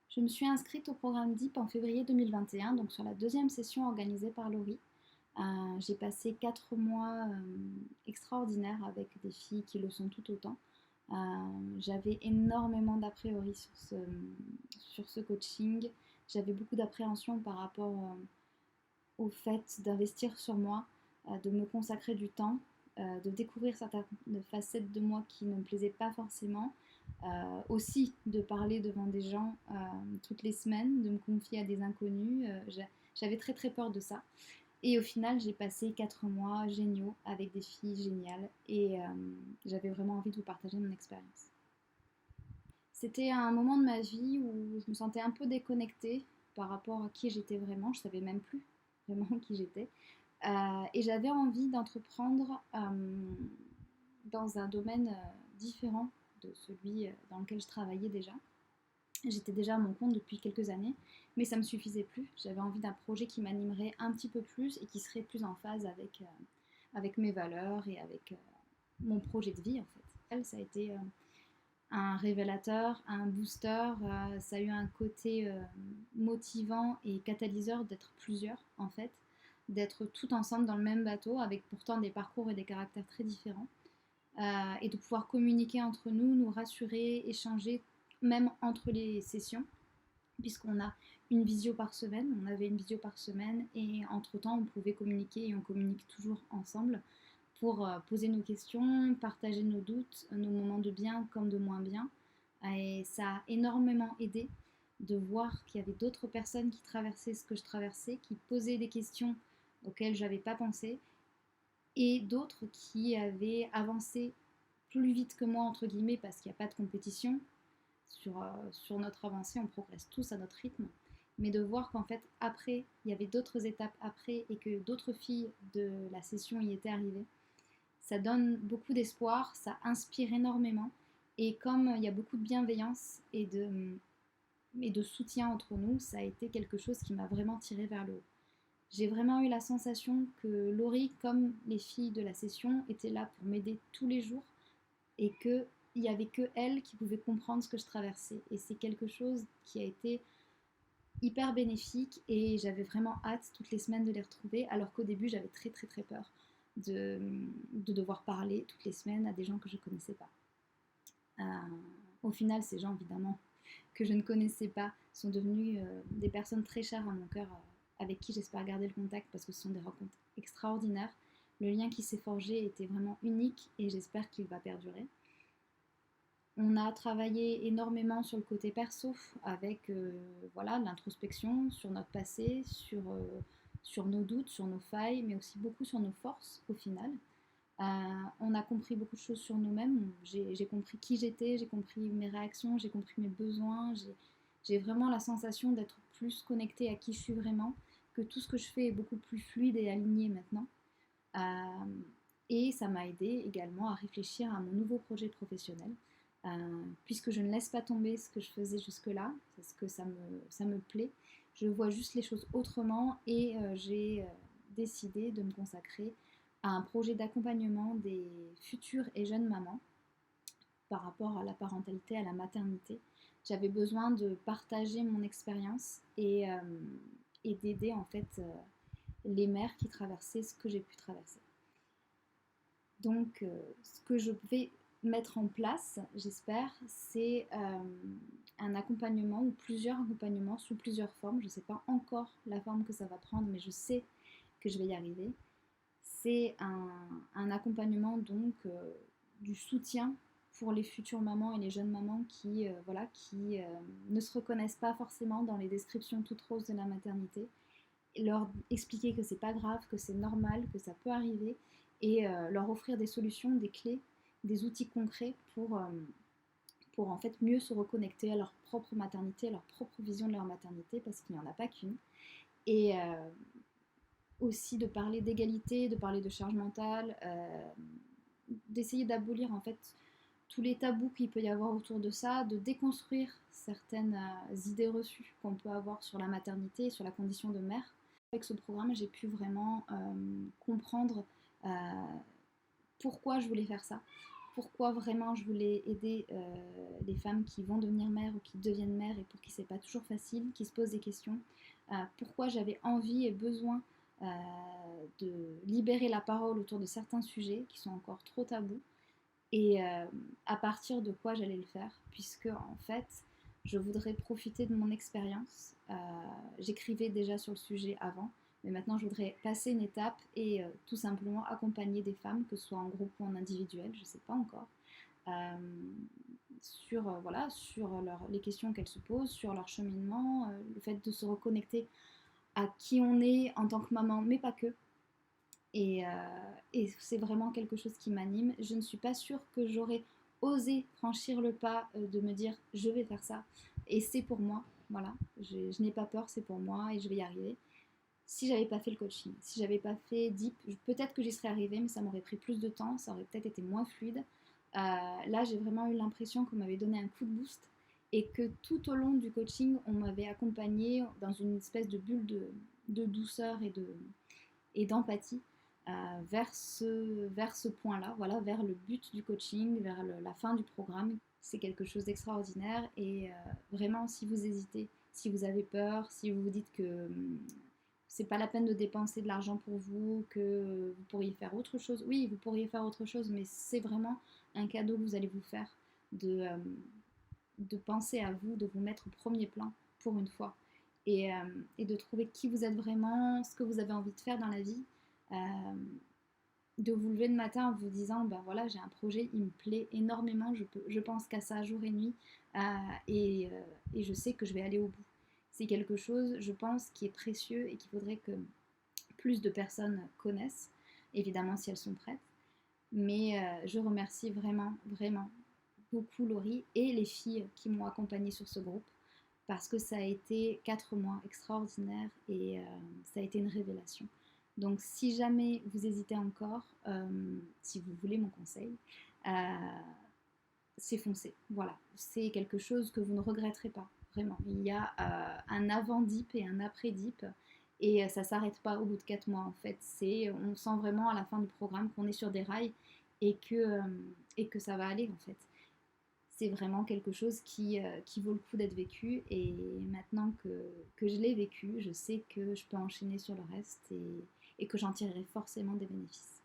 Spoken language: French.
Je me suis inscrite au programme DIP en février 2021, donc sur la deuxième session organisée par Laurie. J'ai passé 4 mois extraordinaires avec des filles qui le sont tout autant. J'avais énormément d'a priori sur ce coaching. J'avais beaucoup d'appréhension par rapport au fait d'investir sur moi, de me consacrer du temps, de découvrir certaines facettes de moi qui ne me plaisaient pas forcément. Aussi de parler devant des gens toutes les semaines, de me confier à des inconnus. J'avais très très peur de ça. Et au final, j'ai passé 4 mois géniaux avec des filles géniales et j'avais vraiment envie de vous partager mon expérience. C'était un moment de ma vie où je me sentais un peu déconnectée par rapport à qui j'étais vraiment. Je savais même plus vraiment qui j'étais. Et j'avais envie d'entreprendre dans un domaine différent de celui dans lequel je travaillais déjà. J'étais déjà à mon compte depuis quelques années, mais ça ne me suffisait plus. J'avais envie d'un projet qui m'animerait un petit peu plus et qui serait plus en phase avec mes valeurs et avec mon projet de vie en fait. Ça a été un révélateur, un booster, ça a eu un côté motivant et catalyseur d'être plusieurs en fait, d'être tout ensemble dans le même bateau avec pourtant des parcours et des caractères très différents. Et de pouvoir communiquer entre nous, nous rassurer, échanger, même entre les sessions, puisqu'on a une visio par semaine, on avait une visio par semaine, et entre-temps, on pouvait communiquer, et on communique toujours ensemble, pour poser nos questions, partager nos doutes, nos moments de bien comme de moins bien. Et ça a énormément aidé de voir qu'il y avait d'autres personnes qui traversaient ce que je traversais, qui posaient des questions auxquelles je n'avais pas pensé, et d'autres qui avaient avancé plus vite que moi, entre guillemets, parce qu'il n'y a pas de compétition. Sur notre avancée, on progresse tous à notre rythme. Mais de voir qu'en fait, après, il y avait d'autres étapes après et que d'autres filles de la session y étaient arrivées, ça donne beaucoup d'espoir, ça inspire énormément. Et comme il y a beaucoup de bienveillance et de soutien entre nous, ça a été quelque chose qui m'a vraiment tiré vers le haut. J'ai vraiment eu la sensation que Laurie, comme les filles de la session, étaient là pour m'aider tous les jours et qu'il n'y avait que elle qui pouvait comprendre ce que je traversais. Et c'est quelque chose qui a été hyper bénéfique et j'avais vraiment hâte toutes les semaines de les retrouver, alors qu'au début j'avais très très très peur de devoir parler toutes les semaines à des gens que je ne connaissais pas. Au final, ces gens évidemment que je ne connaissais pas sont devenus des personnes très chères à mon cœur, avec qui j'espère garder le contact parce que ce sont des rencontres extraordinaires. Le lien qui s'est forgé était vraiment unique et j'espère qu'il va perdurer. On a travaillé énormément sur le côté perso avec voilà, l'introspection sur notre passé, sur nos doutes, sur nos failles, mais aussi beaucoup sur nos forces au final. On a compris beaucoup de choses sur nous-mêmes. J'ai compris qui j'étais, j'ai compris mes réactions, j'ai compris mes besoins. J'ai vraiment la sensation d'être plus connectée à qui je suis vraiment, que tout ce que je fais est beaucoup plus fluide et aligné maintenant. Et ça m'a aidé également à réfléchir à mon nouveau projet professionnel, puisque je ne laisse pas tomber ce que je faisais jusque-là, parce que ça me plaît. Je vois juste les choses autrement et j'ai décidé de me consacrer à un projet d'accompagnement des futures et jeunes mamans par rapport à la parentalité, à la maternité. J'avais besoin de partager mon expérience et d'aider en fait les mères qui traversaient ce que j'ai pu traverser. Donc, ce que je vais mettre en place, j'espère, c'est un accompagnement ou plusieurs accompagnements sous plusieurs formes. Je ne sais pas encore la forme que ça va prendre, mais je sais que je vais y arriver. C'est un accompagnement donc du soutien pour les futures mamans et les jeunes mamans qui, voilà, qui ne se reconnaissent pas forcément dans les descriptions toutes roses de la maternité, et leur expliquer que c'est pas grave, que c'est normal, que ça peut arriver, et leur offrir des solutions, des clés, des outils concrets pour en fait mieux se reconnecter à leur propre maternité, à leur propre vision de leur maternité, parce qu'il n'y en a pas qu'une. Et aussi de parler d'égalité, de parler de charge mentale, d'essayer d'abolir en fait tous les tabous qu'il peut y avoir autour de ça, de déconstruire certaines idées reçues qu'on peut avoir sur la maternité et sur la condition de mère. Avec ce programme, j'ai pu vraiment comprendre pourquoi je voulais faire ça, pourquoi vraiment je voulais aider les femmes qui vont devenir mères ou qui deviennent mères et pour qui c'est pas toujours facile, qui se posent des questions, pourquoi j'avais envie et besoin euh, de libérer la parole autour de certains sujets qui sont encore trop tabous et à partir de quoi j'allais le faire, puisque en fait je voudrais profiter de mon expérience. J'écrivais déjà sur le sujet avant, mais maintenant je voudrais passer une étape et tout simplement accompagner des femmes, que ce soit en groupe ou en individuel, je ne sais pas encore, euh, sur les questions qu'elles se posent, sur leur cheminement, le fait de se reconnecter à qui on est en tant que maman, mais pas que. Et c'est vraiment quelque chose qui m'anime. Je ne suis pas sûre que j'aurais osé franchir le pas de me dire je vais faire ça et c'est pour moi. Voilà, je n'ai pas peur, c'est pour moi et je vais y arriver. Si j'avais pas fait le coaching, si j'avais pas fait Deep, peut-être que j'y serais arrivée, mais ça m'aurait pris plus de temps, ça aurait peut-être été moins fluide. Là, j'ai vraiment eu l'impression qu'on m'avait donné un coup de boost et que tout au long du coaching, on m'avait accompagnée dans une espèce de bulle de douceur et d'empathie vers ce point-là, voilà, vers le but du coaching, vers la fin du programme. C'est quelque chose d'extraordinaire et vraiment, si vous hésitez, si vous avez peur, si vous vous dites que c'est pas la peine de dépenser de l'argent pour vous, que vous pourriez faire autre chose. Oui, vous pourriez faire autre chose, mais c'est vraiment un cadeau que vous allez vous faire de penser à vous, de vous mettre au premier plan pour une fois et de trouver qui vous êtes vraiment, ce que vous avez envie de faire dans la vie. Euh, de vous lever le matin en vous disant ben voilà, j'ai un projet, il me plaît énormément, je pense qu'à ça jour et nuit euh, et je sais que je vais aller au bout. C'est quelque chose, je pense, qui est précieux et qu'il faudrait que plus de personnes connaissent, évidemment si elles sont prêtes. Mais je remercie vraiment, vraiment beaucoup Laurie et les filles qui m'ont accompagnée sur ce groupe parce que ça a été 4 mois extraordinaires et ça a été une révélation. Donc si jamais vous hésitez encore, si vous voulez mon conseil, euh, c'est foncer. Voilà, c'est quelque chose que vous ne regretterez pas, vraiment. Il y a un avant DIP et un après DIP et ça ne s'arrête pas au bout de 4 mois en fait. On sent vraiment à la fin du programme qu'on est sur des rails et que ça va aller en fait. C'est vraiment quelque chose qui vaut le coup d'être vécu et maintenant que je l'ai vécu, je sais que je peux enchaîner sur le reste et que j'en tirerai forcément des bénéfices.